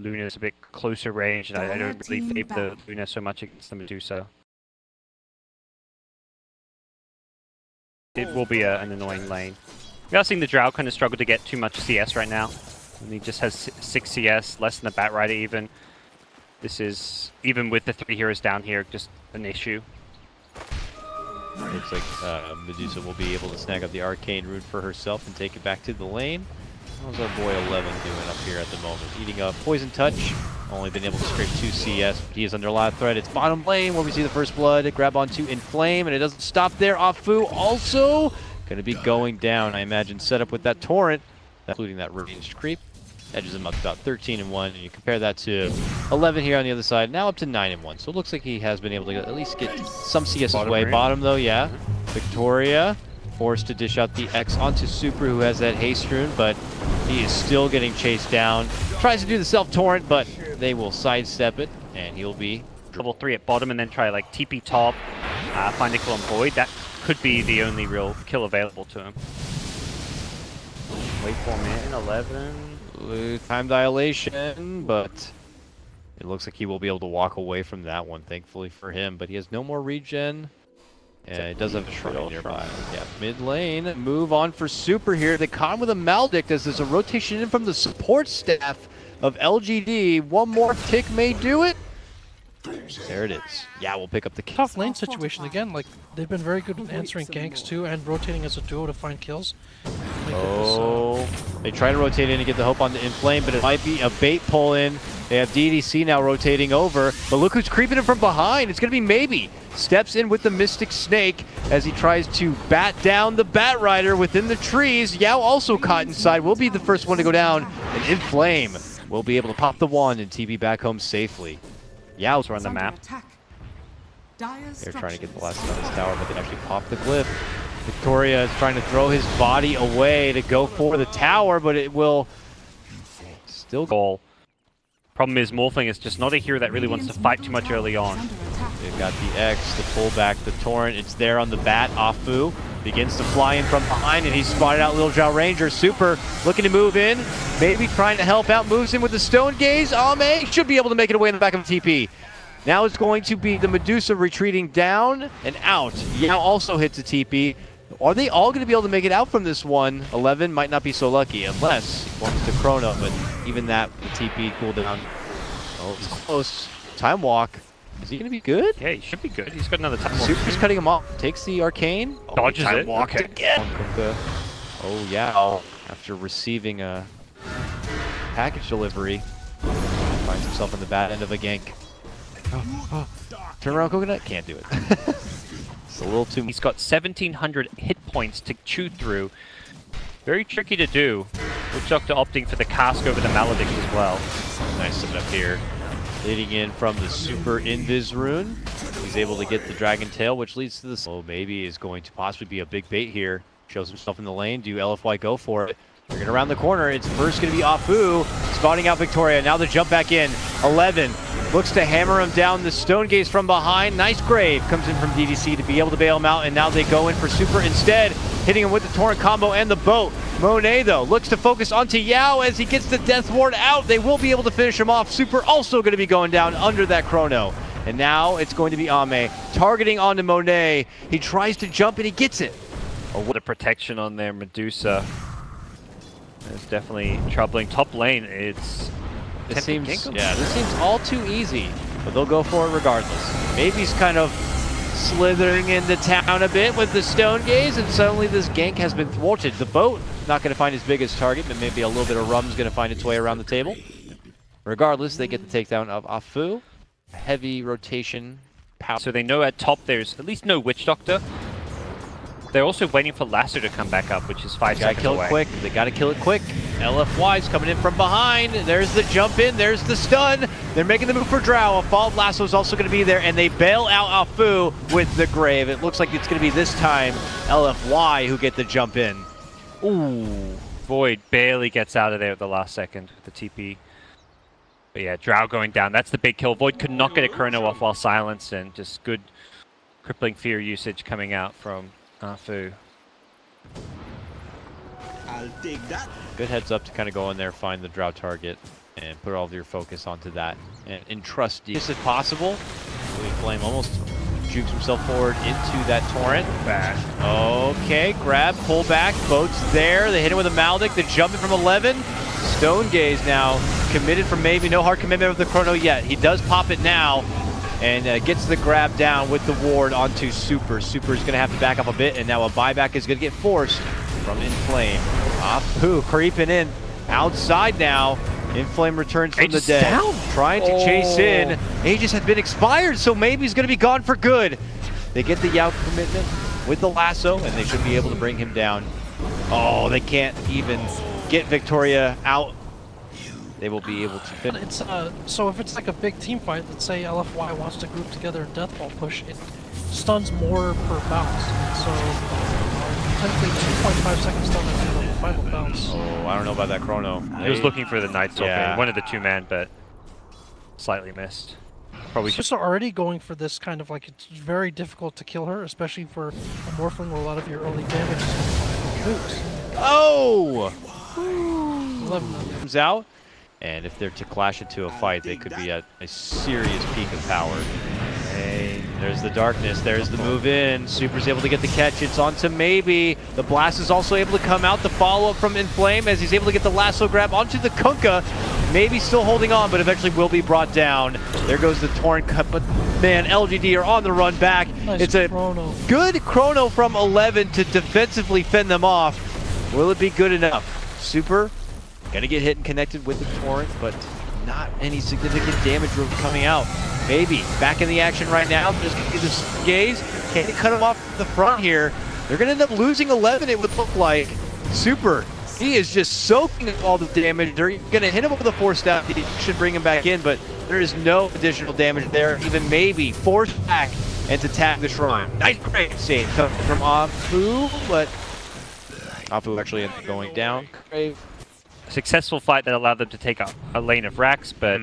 Luna's a bit closer range, and I don't really favor the Luna so much against the Medusa. It will be an annoying lane. We are seeing the Drow kind of struggle to get too much CS right now. And he just has 6 CS, less than the Bat Rider even. This is, even with the 3 heroes down here, just an issue. Looks like Medusa will be able to snag up the Arcane Rune for herself and take it back to the lane. How's our boy 11 doing up here at the moment? Eating a Poison Touch. Only been able to scrape 2 CS, but he is under a lot of threat. It's bottom lane where we see the first blood. Grab onto Inflame, and it doesn't stop there. Afu also going to be going down, I imagine, set up with that Torrent, including that ranged creep. Edges him up to about 13-1, and you compare that to 11 here on the other side, now up to 9-1. So it looks like he has been able to at least get some CS away. Bottom though, yeah. Victoria forced to dish out the X onto Super, who has that haste rune, but he is still getting chased down. Tries to do the self-torrent, but they will sidestep it, and he'll be level 3 at bottom, and then try like TP top, find a kill on Void. That could be the only real kill available to him. Wait for a minute, 11. Time dilation, but it looks like he will be able to walk away from that one, thankfully for him. But he has no more regen. And it does have a shrine nearby. Yeah, mid lane. Move on for Super here. They caught him with a Maledict as there's a rotation in from the support staff of LGD. One more tick may do it. There it is. Yeah, we'll pick up the kill. Tough lane situation again. Like, they've been very good at answering ganks too and rotating as a duo to find kills. They try to rotate in and get the hope on the Inflame, but it might be a bait pull in. They have DDC now rotating over, but look who's creeping in from behind. It's going to be Maybe. Steps in with the Mystic Snake as he tries to bat down the Bat Rider within the trees. Yao also caught inside, will be the first one to go down, and Inflame will be able to pop the wand and TB back home safely. Yao's on the map. They're trying to get the last on this tower, but they actually pop the glyph. Victoria is trying to throw his body away to go for the tower, but it will still go. Problem is, Morphling is just not a hero that really wants to fight too much early on. They've got the X to pull back the Torrent. It's there on the bat. Afu begins to fly in from behind, and he's spotted out Little Drow Ranger. Super looking to move in, maybe trying to help out. Moves in with the Stone Gaze. Ame should be able to make it away in the back of the TP. Now it's going to be the Medusa retreating down and out. Yao also hits a TP. Are they all going to be able to make it out from this one? 11 might not be so lucky unless he wants to Chrono, but even that, the TP cooldown. Oh, it's close. Time Walk. Is he going to be good? Yeah, he should be good. He's got another time walk. Super's cutting him off. Takes the Arcane. Dodges it. Walk again. Oh, yeah. After receiving a package delivery, finds himself in the bad end of a gank. Turn around, Coconut. Can't do it. It's a little too. He's got 1,700 hit points to chew through. Very tricky to do. Witch Doctor opting for the cask over the Maledict as well. Nice setup here. Leading in from the Super Invis rune. He's able to get the Dragon Tail, which leads to this. Oh, maybe is going to possibly be a big bait here. Shows himself in the lane. Do LFY go for it? They're going to round the corner. It's first going to be Afu spotting out Victoria. Now the jump back in. 11 looks to hammer him down. The Stone Gaze from behind. Nice grave comes in from DDC to be able to bail him out. And now they go in for Super instead, hitting him with the Torrent combo and the boat. Monet, though, looks to focus onto Yao as he gets the Death Ward out. They will be able to finish him off. Super also going to be going down under that Chrono. And now it's going to be Ame targeting onto Monet. He tries to jump and he gets it. Oh, what a protection on their Medusa. It's definitely troubling. Top lane, this seems all too easy, but they'll go for it regardless. Maybe he's kind of slithering into town a bit with the Stone Gaze, and suddenly this gank has been thwarted. The boat not going to find his biggest target, but maybe a little bit of rum's going to find its way around the table. Regardless, they get the takedown of Afu. Heavy rotation power. So they know at top there's at least no Witch Doctor. They're also waiting for Lasso to come back up, which is 5 seconds away. They gotta kill it quick. LFY's coming in from behind. There's the jump in, there's the stun. They're making the move for Drow. A Followed Lasso's also gonna be there, and they bail out Afu with the grave. It looks like it's gonna be this time LFY who get the jump in. Ooh, Void barely gets out of there at the last second with the TP. But yeah, Drow going down. That's the big kill. Void could not get a Chrono off while silenced, and just good crippling fear usage coming out from Afu. I'll take that. Good heads up to kind of go in there, find the Drow target. and put all of your focus onto that and entrust you. If possible, Flame almost jukes himself forward into that torrent. Bad. Okay, grab, pull back, boat's there. They hit him with a Maldic, the jumping from 11. Stone Gaze now committed for maybe, no hard commitment with the chrono yet. He does pop it now and gets the grab down with the ward onto Super. Super's gonna have to back up a bit, and now a buyback is gonna get forced from Inflame. Apu creeping in outside now. Inflame returns from the dead, down. Trying to chase in. Aegis had been expired, so maybe he's gonna be gone for good. They get the Yao commitment with the lasso, and they should be able to bring him down. Oh, they can't even get Victoria out. They will be able to finish. It's so if it's like a big team fight, let's say LFY wants to group together and deathball push, it stuns more per bounce. So technically 2.5 seconds stun at the final bounce. Oh, I don't know about that chrono. He was looking for the Night Soul. Yeah. He wanted the 2-man, but slightly missed. Probably Just already going for this kind of like, it's very difficult to kill her, especially for a Morphling where a lot of your early damage is nukes. Oh! 11 Comes out, and if they're to clash into a fight, they could be at a serious peak of power. Hey, there's the darkness, there's the move in. Super's able to get the catch, it's onto maybe. The blast is also able to come out, the follow-up from Inflame as he's able to get the lasso grab onto the Kunkka. Maybe still holding on, but eventually will be brought down. There goes the Torrent cut, but man, LGD are on the run back. Nice it's a chrono. good chrono from 11 to defensively fend them off. Will it be good enough? Super gonna get hit and connected with the Torrent, but not any significant damage coming out. Maybe back in the action right now. Just gonna get this gaze. Can they cut him off the front here? They're gonna end up losing 11, it would look like. Super, he is just soaking up all the damage. They're gonna hit him with a force down. He should bring him back in, but there is no additional damage there. Even maybe force back and to tag the shrine. Nice great save coming from Apu, but Apu actually ended up going down. Crave. successful fight that allowed them to take a lane of racks, but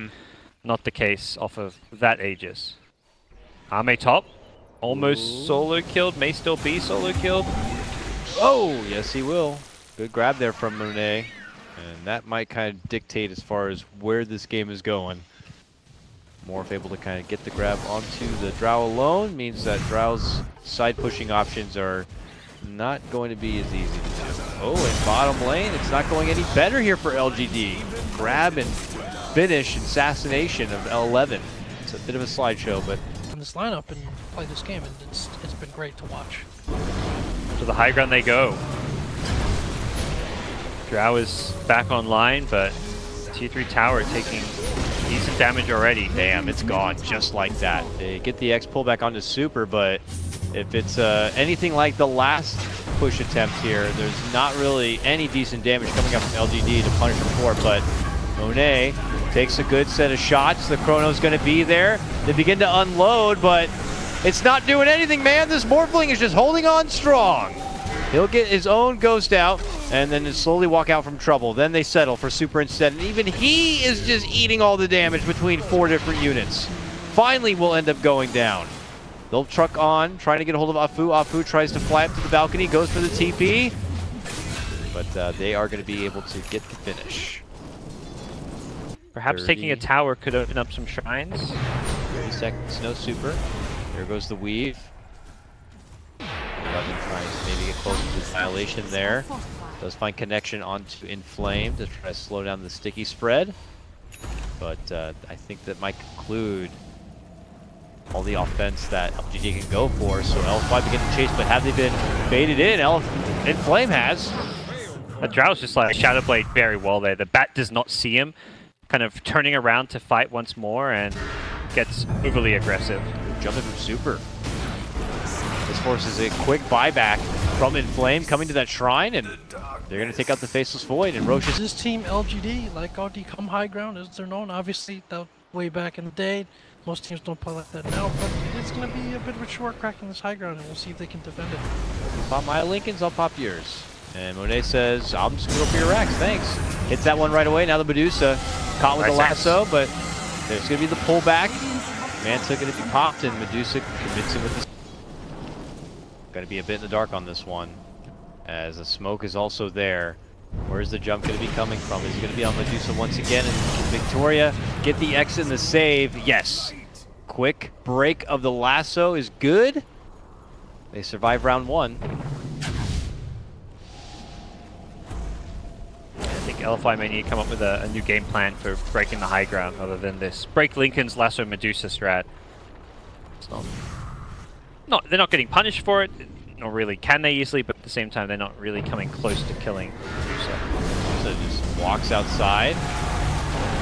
not the case off of that Aegis. Ame top, almost solo killed, may still be solo killed. Oh, yes he will. Good grab there from Monet, and that might kind of dictate as far as where this game is going. Morph able to kind of get the grab onto the Drow alone means that Drow's side pushing options are not going to be as easy to do. Oh, and bottom lane, it's not going any better here for LGD. Grab and finish, assassination of L11. It's a bit of a slideshow, but in this lineup and play this game, and it's been great to watch. To the high ground they go. Drow is back online, but Tier 3 tower taking decent damage already. damn, it's gone just like that. They get the X pull back onto Super, but if it's anything like the last push attempt here, there's not really any decent damage coming up from LGD to punish him for it, but Monet takes a good set of shots. The Chrono's going to be there. They begin to unload, but it's not doing anything, man. This Morphling is just holding on strong. He'll get his own ghost out and then slowly walk out from trouble. Then they settle for Super instead, and even he is just eating all the damage between 4 different units. Finally will end up going down. They'll truck on, trying to get a hold of Afu. Afu tries to fly up to the balcony, goes for the TP, but they are going to be able to get the finish. Perhaps 30. taking a tower could open up some shrines. 30 seconds, no Super. There goes the weave. 11 trying to maybe get closer to the Annihilation there. Does find connection onto Inflame to try to slow down the sticky spread. But I think that might conclude all the offense that LGD can go for. So LFY begin to chase, but have they been baited in? Inflame has. That Drow's just like Shadow Blade very well there. The bat does not see him, kind of turning around to fight once more and gets overly aggressive. Jumping from Super. This forces a quick buyback from Inflame coming to that shrine, and they're going to take out the Faceless Void, and Roche is... This team, LGD, like OD come high ground, as they're known, obviously, that way back in the day. Most teams don't play like that now, but it's going to be a bit of a chore cracking this high ground, and we'll see if they can defend it. Pop my Lincolns, I'll pop yours. And Monet says, I'm just going to go for your racks, thanks. Hits that one right away, now the Medusa caught with the lasso, but there's going to be the pullback. Manta going to be popped, and Medusa commits him with the... Going to be a bit in the dark on this one, as the smoke is also there. Where's the jump going to be coming from? Is he going to be on Medusa once again? And Victoria get the X in the save. Yes. Quick break of the lasso is good. They survive round 1. I think LFY may need to come up with a new game plan for breaking the high ground other than this. Break Lincoln's lasso Medusa strat. It's they're not getting punished for it. Not really can they easily, but at the same time they're not really coming close to killing Medusa. So just walks outside.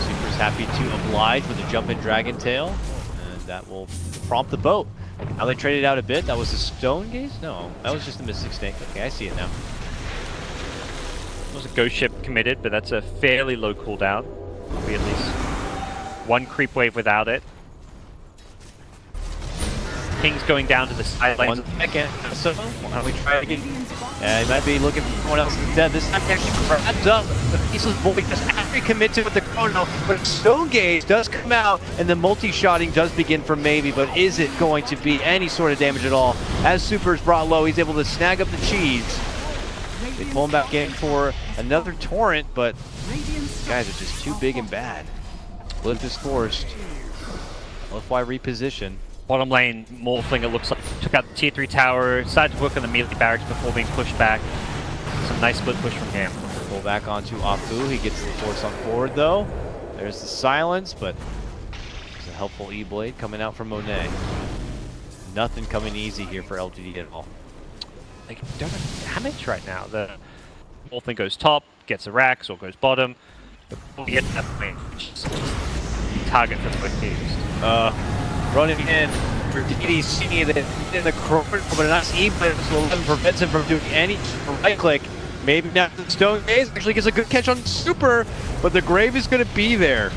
Super's happy to oblige with a jump in Dragon Tail. And that will prompt the boat. Now they traded out a bit. That was a Stone Gaze? No, that was just a Mystic Snake. Okay, I see it now. It was a ghost ship committed, but that's a fairly low cooldown. Probably at least 1 creep wave without it. King's going down to the side lanes. 1 second. So, why don't we try it again? Yeah, he might be looking for someone else instead. This time he actually grabs up. The Faceless Void does actually commit to with the chrono, but Stone Gaze does come out, and the multi-shotting does begin for Maybe, but is it going to be any sort of damage at all? As Super's brought low, he's able to snag up the cheese. They pull him back in for another Torrent, but guys are just too big and bad. Lift is forced. LFY reposition. Bottom lane, Morphling, it looks like, took out the tier 3 tower, started to work on the melee barracks before being pushed back. Some nice split push from him. Pull back onto Afu. He gets the force on forward though. There's the silence, but there's a helpful E-Blade coming out from Monet. Nothing coming easy here for LGD at all. They don't have damage right now. The Morphling goes top, gets a Rax, or goes bottom. Before we get to that point, target for quick used. Running in for DDC, then in the chrono, but a nice E-Blade prevents him from doing any right click. Maybe now the Stone Gaze actually gets a good catch on Super, but the Grave is going to be there.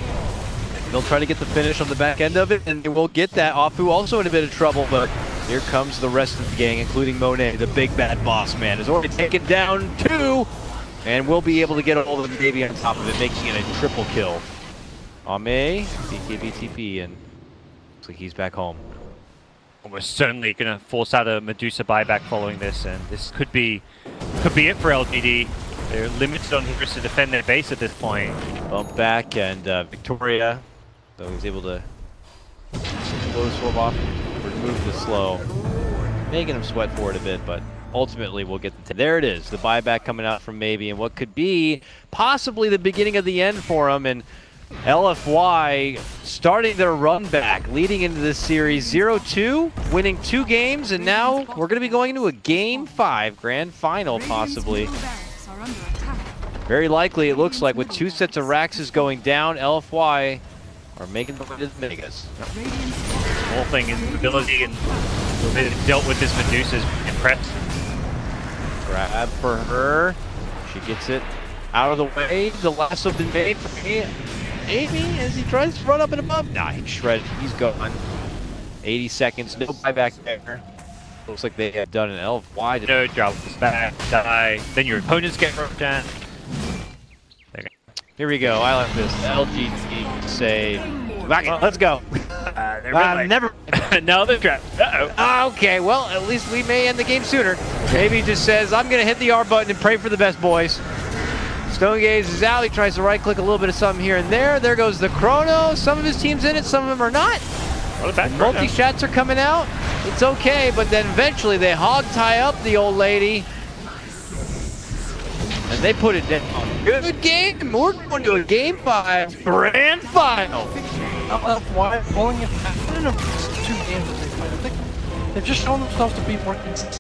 They'll try to get the finish on the back end of it, and they will get that. Afu also in a bit of trouble, but here comes the rest of the gang, including Monet, the big bad boss man. Has already taken down 2, and will be able to get all of the Navy on top of it, making it a triple kill. Ame, BKBTP, and looks like he's back home. Almost certainly going to force out a Medusa buyback following this, and this could be it for LGD. They're limited on heroes to defend their base at this point. Bump back, and Victoria, so he's able to slow swap off, remove the slow, making him sweat for it a bit, but ultimately we'll get there it is, the buyback coming out from Maybe, and what could be possibly the beginning of the end for him. And LFY starting their run back, leading into this series 0-2, winning 2 games, and now we're going to be going into a Game 5 grand final, possibly. Very likely, it looks like, with 2 sets of Raxes going down, LFY are making the way to the Megas. Whole thing, his ability and the way they dealt with this Medusa is impressive. Grab for her. She gets it out of the way. The lasso been made for me. Amy, as he tries to run up and above. Nah, he's shredded. He's gone. 80 seconds. No buyback there. Looks like they have done an LFY. No, drop this back, die. Then your opponents get roped down. Here we go. I like this. LGD say, let's go. Never. No, they're trapped. Okay, well, at least we may end the game sooner. Maybe just says, I'm going to hit the R button and pray for the best, boys. Stone Gaze is out. He tries to right-click a little bit of something here and there. There goes the chrono. Some of his team's in it, some of them are not. Multi-shots are coming out. It's okay, but then eventually they hog-tie up the old lady. And they put it down. Good game. We're going to a Game 5 grand final. LFY pulling it back in 2 games that they played. I think they've just shown themselves to be more consistent.